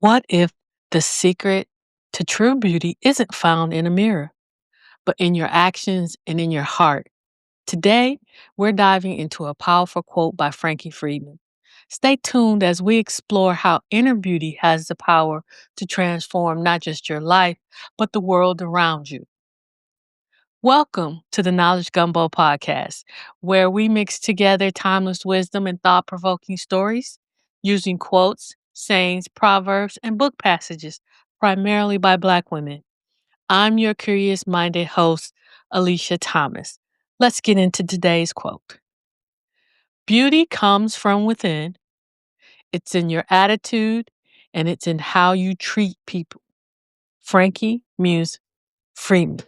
What if the secret to true beauty isn't found in a mirror, but in your actions and in your heart? Today, we're diving into a powerful quote by Frankie Freeman. Stay tuned as we explore how inner beauty has the power to transform not just your life, but the world around you. Welcome to the Knowledge Gumbo podcast, where we mix together timeless wisdom and thought provoking stories using quotes, sayings, proverbs, and book passages, primarily by Black women. I'm your curious minded host, Alicia Thomas. Let's get into today's quote. Beauty comes from within, it's in your attitude, and it's in how you treat people. Frankie Muse Freeman.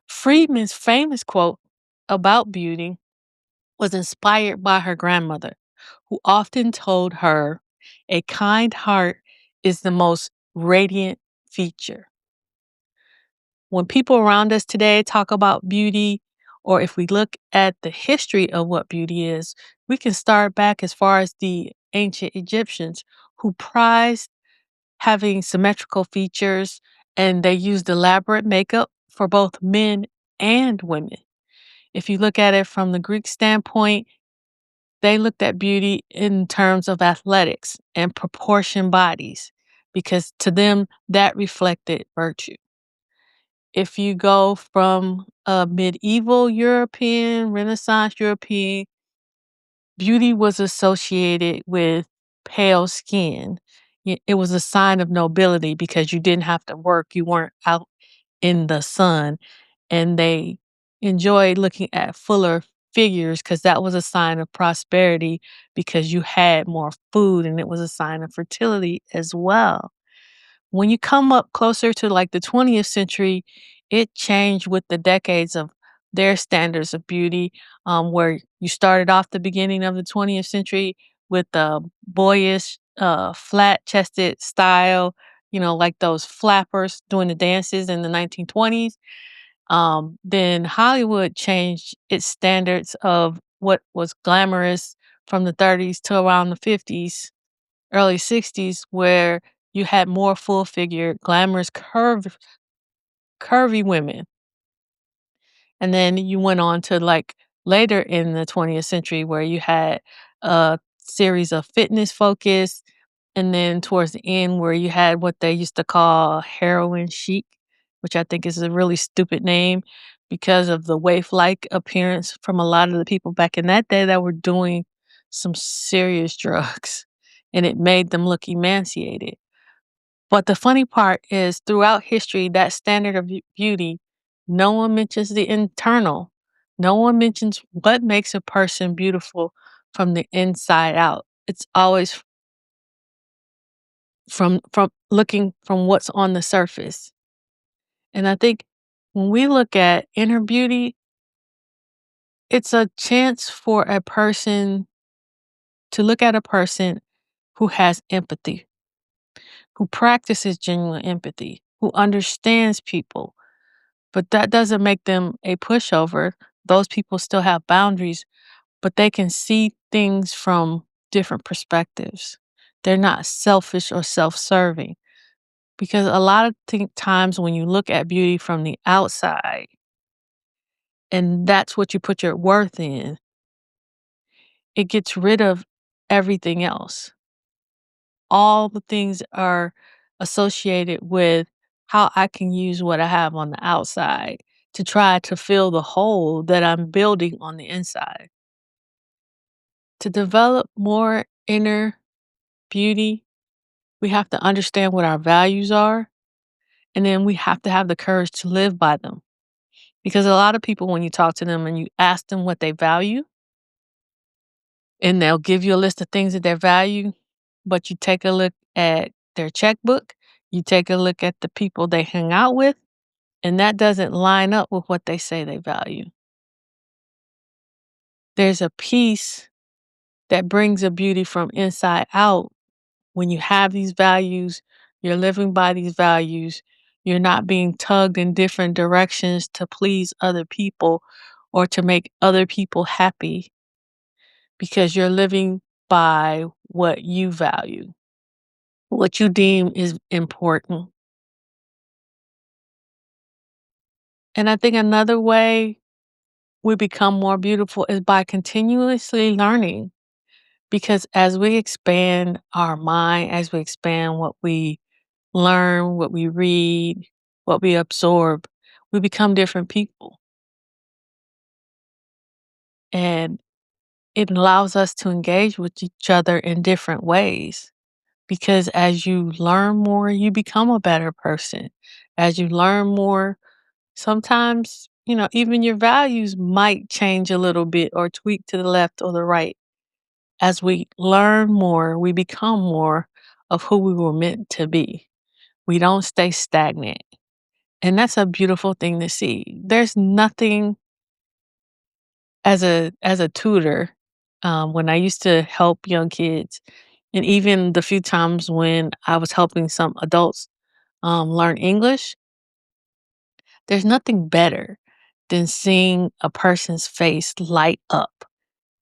Friedman's famous quote about beauty was inspired by her grandmother, who often told her a kind heart is the most radiant feature. When people around us today talk about beauty, or if we look at the history of what beauty is, we can start back as far as the ancient Egyptians who prized having symmetrical features and they used elaborate makeup for both men and women. If you look at it from the Greek standpoint, they looked at beauty in terms of athletics and proportioned bodies because to them that reflected virtue. If you go from a medieval European, Renaissance European, beauty was associated with pale skin. It was a sign of nobility because you didn't have to work, you weren't out in the sun, and they enjoyed looking at fuller figures because that was a sign of prosperity because you had more food and it was a sign of fertility as well. When you come up closer to like the 20th century, it changed with the decades of their standards of beauty, where you started off the beginning of the 20th century with the boyish, flat chested style, like those flappers doing the dances in the 1920s. Then Hollywood changed its standards of what was glamorous from the 30s to around the 50s, early 60s, where you had more full figure, glamorous, curvy women. And then you went on to like later in the 20th century where you had a series of fitness focus. And then towards the end where you had what they used to call heroin chic, which I think is a really stupid name because of the waif-like appearance from a lot of the people back in that day that were doing some serious drugs. And it made them look emaciated. But the funny part is throughout history, that standard of beauty, no one mentions the internal. No one mentions what makes a person beautiful from the inside out. It's always from looking from what's on the surface. And I think when we look at inner beauty, it's a chance for a person to look at a person who has empathy, who practices genuine empathy, who understands people. But that doesn't make them a pushover. Those people still have boundaries, but they can see things from different perspectives. They're not selfish or self serving. Because a lot of times when you look at beauty from the outside, and that's what you put your worth in, it gets rid of everything else. All the things are associated with how I can use what I have on the outside to try to fill the hole that I'm building on the inside. To develop more inner beauty, we have to understand what our values are, and then we have to have the courage to live by them. Because a lot of people, when you talk to them and you ask them what they value, and they'll give you a list of things that they value, but you take a look at their checkbook, you take a look at the people they hang out with, and that doesn't line up with what they say they value. There's a piece that brings a beauty from inside out. When you have these values, you're living by these values, you're not being tugged in different directions to please other people or to make other people happy because you're living by what you value. what you deem is important. And I think another way we become more beautiful is by continuously learning. Because as we expand our mind, as we expand what we learn, what we read, what we absorb, we become different people. And it allows us to engage with each other in different ways. Because as you learn more, you become a better person. As you learn more, sometimes, even your values might change a little bit or tweak to the left or the right. As we learn more, we become more of who we were meant to be. We don't stay stagnant. And that's a beautiful thing to see. There's nothing as a tutor, when I used to help young kids, and even the few times when I was helping some adults learn English, there's nothing better than seeing a person's face light up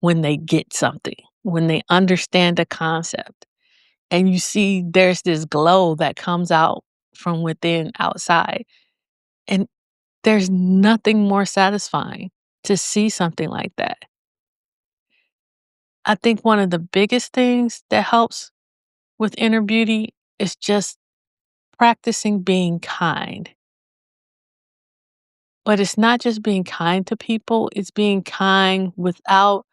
when they get something, when they understand the concept. And you see there's this glow that comes out from within outside. And there's nothing more satisfying to see something like that. I think one of the biggest things that helps with inner beauty is just practicing being kind. But it's not just being kind to people, it's being kind without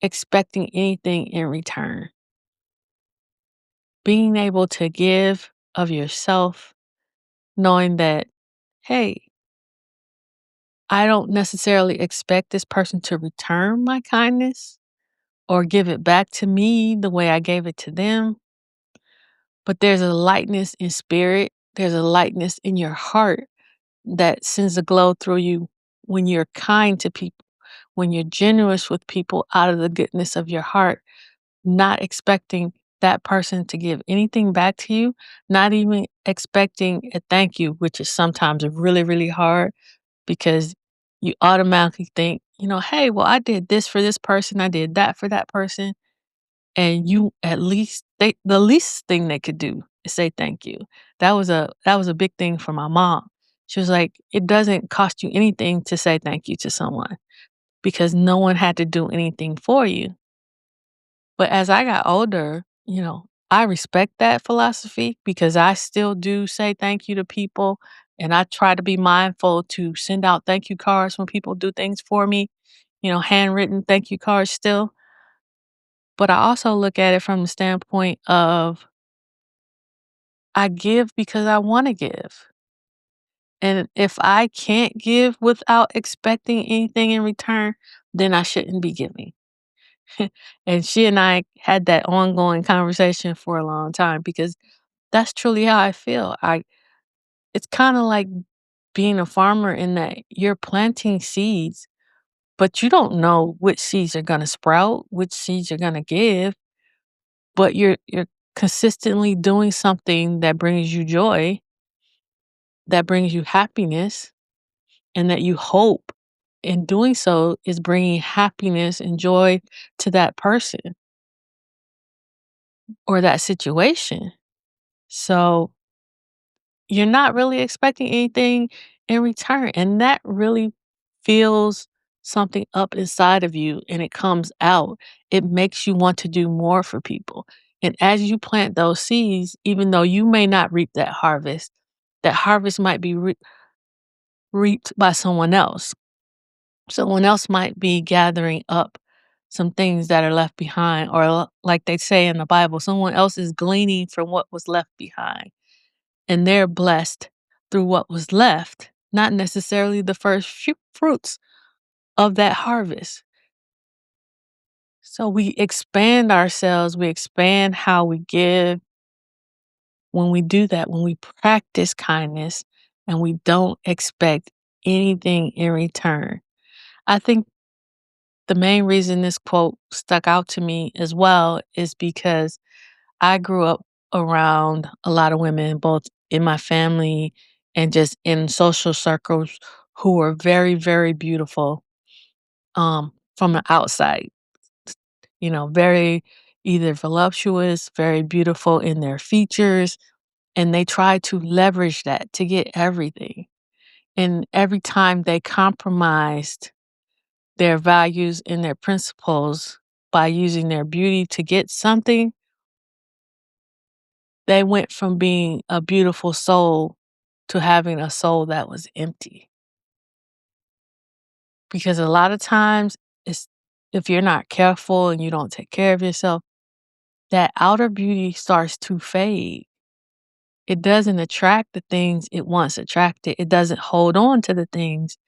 expecting anything in return. Being able to give of yourself, knowing that, hey, I don't necessarily expect this person to return my kindness or give it back to me the way I gave it to them. But there's a lightness in spirit, there's a lightness in your heart that sends a glow through you when you're kind to people, when you're generous with people out of the goodness of your heart, not expecting that person to give anything back to you, not even expecting a thank you, which is sometimes really, really hard because you automatically think, hey, well, I did this for this person, I did that for that person. And you at least the least thing they could do is say thank you. That was a big thing for my mom. She was like, "It doesn't cost you anything to say thank you to someone because no one had to do anything for you." But as I got older, I respect that philosophy because I still do say thank you to people, and I try to be mindful to send out thank you cards when people do things for me, handwritten thank you cards still. But I also look at it from the standpoint of I give because I want to give. And if I can't give without expecting anything in return, then I shouldn't be giving. And she and I had that ongoing conversation for a long time because that's truly how I feel. It's kind of like being a farmer in that you're planting seeds, but you don't know which seeds are going to sprout, which seeds are going to give. But you're consistently doing something that brings you joy, that brings you happiness, and that you hope in doing so is bringing happiness and joy to that person or that situation. So you're not really expecting anything in return, and that really feels something up inside of you and it comes out. It makes you want to do more for people. And as you plant those seeds, even though you may not reap that harvest might be reaped by someone else. Someone else might be gathering up some things that are left behind, or like they say in the Bible, someone else is gleaning from what was left behind. And they're blessed through what was left, not necessarily the first fruits of that harvest. So we expand ourselves, we expand how we give when we do that, when we practice kindness and we don't expect anything in return. I think the main reason this quote stuck out to me as well is because I grew up around a lot of women, both in my family and just in social circles who were very, very beautiful from the outside. Very, either voluptuous, very beautiful in their features, and they try to leverage that to get everything. And every time they compromised their values and their principles by using their beauty to get something, they went from being a beautiful soul to having a soul that was empty. Because a lot of times, it's if you're not careful and you don't take care of yourself, that outer beauty starts to fade. It doesn't attract the things it once attracted. It doesn't hold on to the things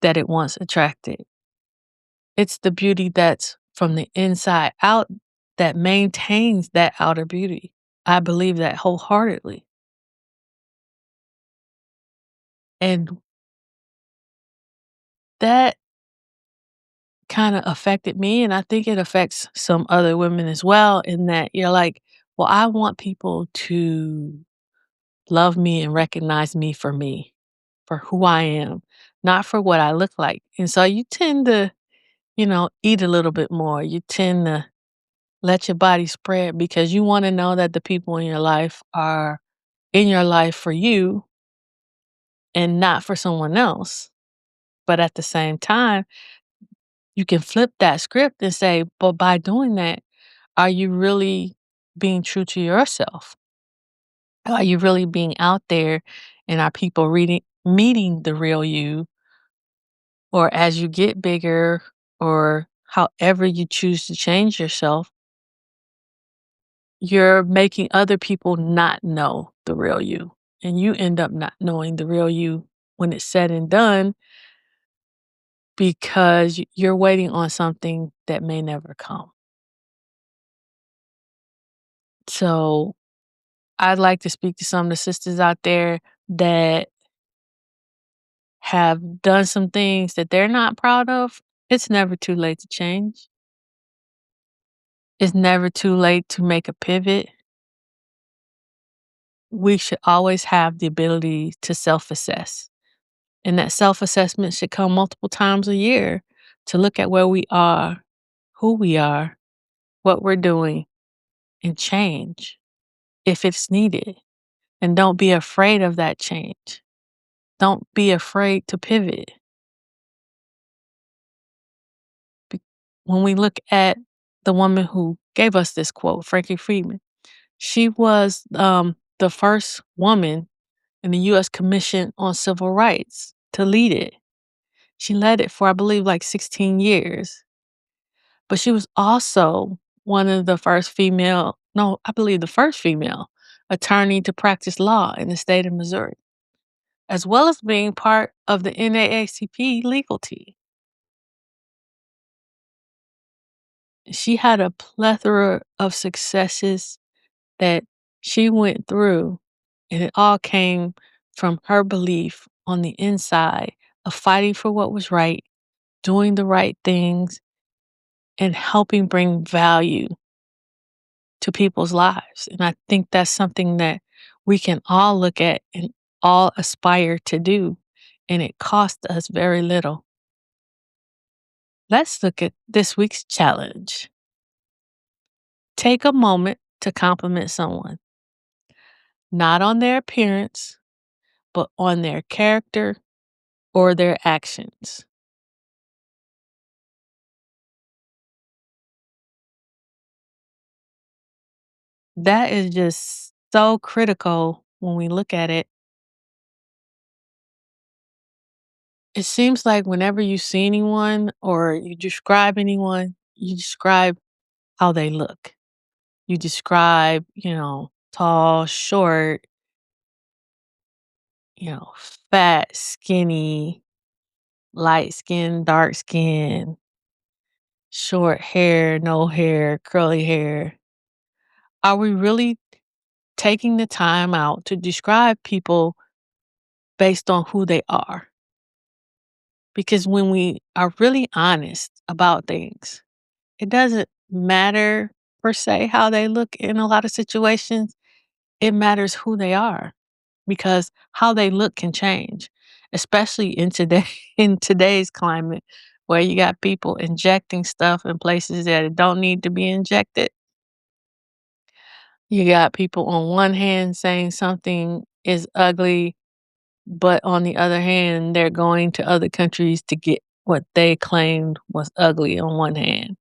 that it once attracted. It's the beauty that's from the inside out that maintains that outer beauty. I believe that wholeheartedly. And that kind of affected me. And I think it affects some other women as well, in that you're like, well, I want people to love me and recognize me for who I am, not for what I look like. And so you tend to, eat a little bit more. You tend to let your body spread because you want to know that the people in your life are in your life for you and not for someone else. But at the same time, you can flip that script and say, but by doing that, are you really being true to yourself? Are you really being out there and are people meeting the real you? Or as you get bigger or however you choose to change yourself, you're making other people not know the real you. And you end up not knowing the real you when it's said and done because you're waiting on something that may never come. So I'd like to speak to some of the sisters out there that have done some things that they're not proud of. It's never too late to change. It's never too late to make a pivot. We should always have the ability to self-assess. And that self-assessment should come multiple times a year to look at where we are, who we are, what we're doing, and change if it's needed. And don't be afraid of that change. Don't be afraid to pivot. When we look at the woman who gave us this quote, Frankie Freeman, she was the first woman in the U.S. Commission on Civil Rights to lead it. She led it for, I believe, like 16 years. But she was also one of the first female, no, I believe the first female attorney to practice law in the state of Missouri, as well as being part of the NAACP legal team. She had a plethora of successes that she went through, and it all came from her belief on the inside of fighting for what was right, doing the right things, and helping bring value to people's lives. And I think that's something that we can all look at and all aspire to do. And it costs us very little. Let's look at this week's challenge. Take a moment to compliment someone, not on their appearance, but on their character or their actions. That is just so critical when we look at it. It seems like whenever you see anyone or you describe anyone, you describe how they look. You describe, tall, short, fat, skinny, light skin, dark skin, short hair, no hair, curly hair. Are we really taking the time out to describe people based on who they are? Because when we are really honest about things, it doesn't matter per se how they look in a lot of situations. It matters who they are because how they look can change, especially in in today's climate where you got people injecting stuff in places that it don't need to be injected. You got people on one hand saying something is ugly, but on the other hand, they're going to other countries to get what they claimed was ugly on one hand.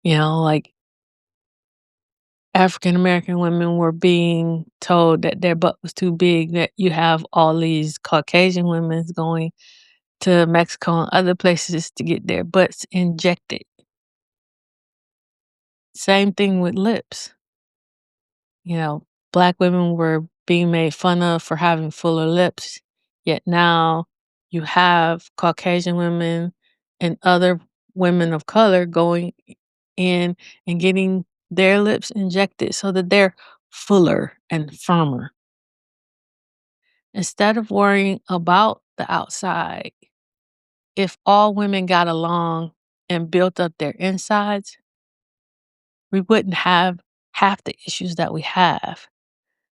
Like African American women were being told that their butt was too big, that you have all these Caucasian women going to Mexico and other places to get their butts injected. Same thing with lips. Black women were being made fun of for having fuller lips, yet now you have Caucasian women and other women of color going in and getting their lips injected so that they're fuller and firmer. Instead of worrying about the outside, if all women got along and built up their insides, we wouldn't have half the issues that we have.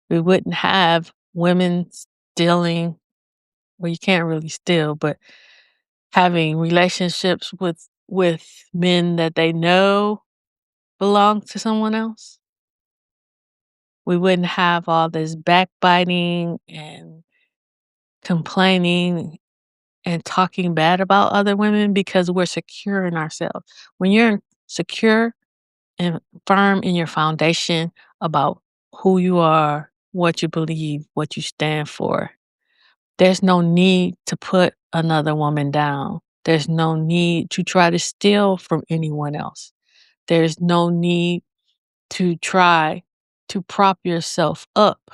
We wouldn't have women stealing, well, you can't really steal, but having relationships with men that they know belong to someone else. We wouldn't have all this backbiting and complaining and talking bad about other women because we're secure in ourselves. When you're secure and firm in your foundation about who you are, what you believe, what you stand for, there's no need to put another woman down. There's no need to try to steal from anyone else. There's no need to try to prop yourself up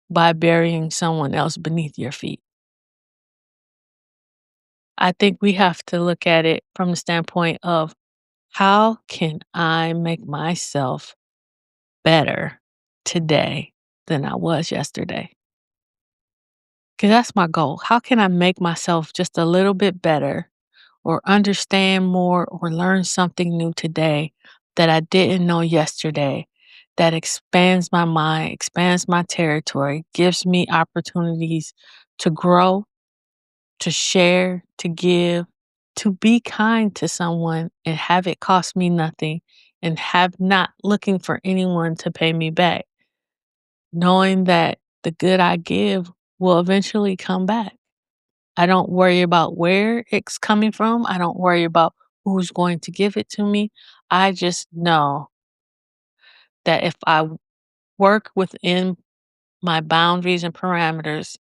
by burying someone else beneath your feet. I think we have to look at it from the standpoint of how can I make myself better today than I was yesterday? Because that's my goal. How can I make myself just a little bit better or understand more or learn something new today that I didn't know yesterday, that expands my mind, expands my territory, gives me opportunities to grow, to share, to give, to be kind to someone and have it cost me nothing and have not looking for anyone to pay me back, knowing that the good I give will eventually come back. I don't worry about where it's coming from. I don't worry about who's going to give it to me. I just know that if I work within my boundaries and parameters,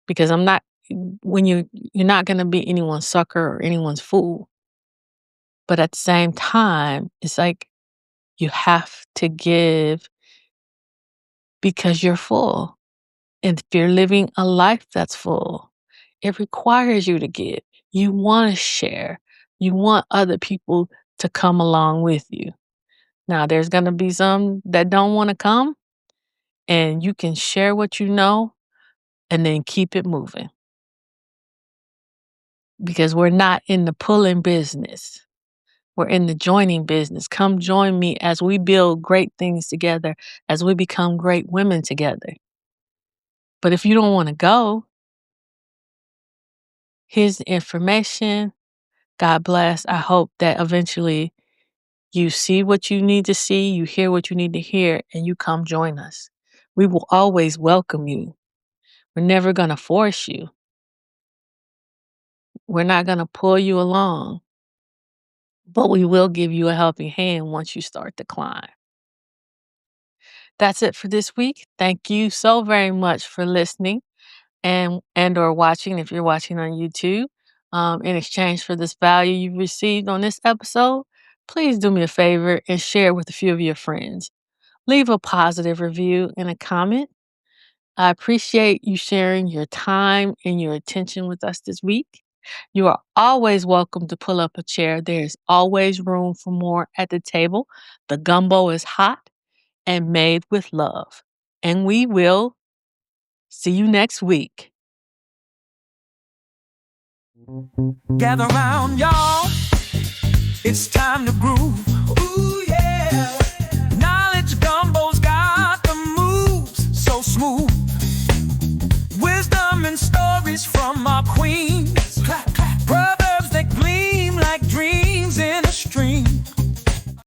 because I'm not, you're not going to be anyone's sucker or anyone's fool. But at the same time, it's like you have to give because you're full. And if you're living a life that's full, it requires you to give. You want to share. You want other people to come along with you. Now, there's going to be some that don't want to come, and you can share what you know and then keep it moving. Because we're not in the pulling business. We're in the joining business. Come join me as we build great things together, as we become great women together. But if you don't want to go, here's the information. God bless. I hope that eventually you see what you need to see, you hear what you need to hear, and you come join us. We will always welcome you. We're never going to force you. We're not going to pull you along, but we will give you a helping hand once you start to climb. That's it for this week. Thank you so very much for listening and or watching if you're watching on YouTube. In exchange for this value you received on this episode, please do me a favor and share it with a few of your friends. Leave a positive review and a comment. I appreciate you sharing your time and your attention with us this week. You are always welcome to pull up a chair. There's always room for more at the table. The gumbo is hot and made with love. And we will see you next week. Gather round, y'all. It's time to groove.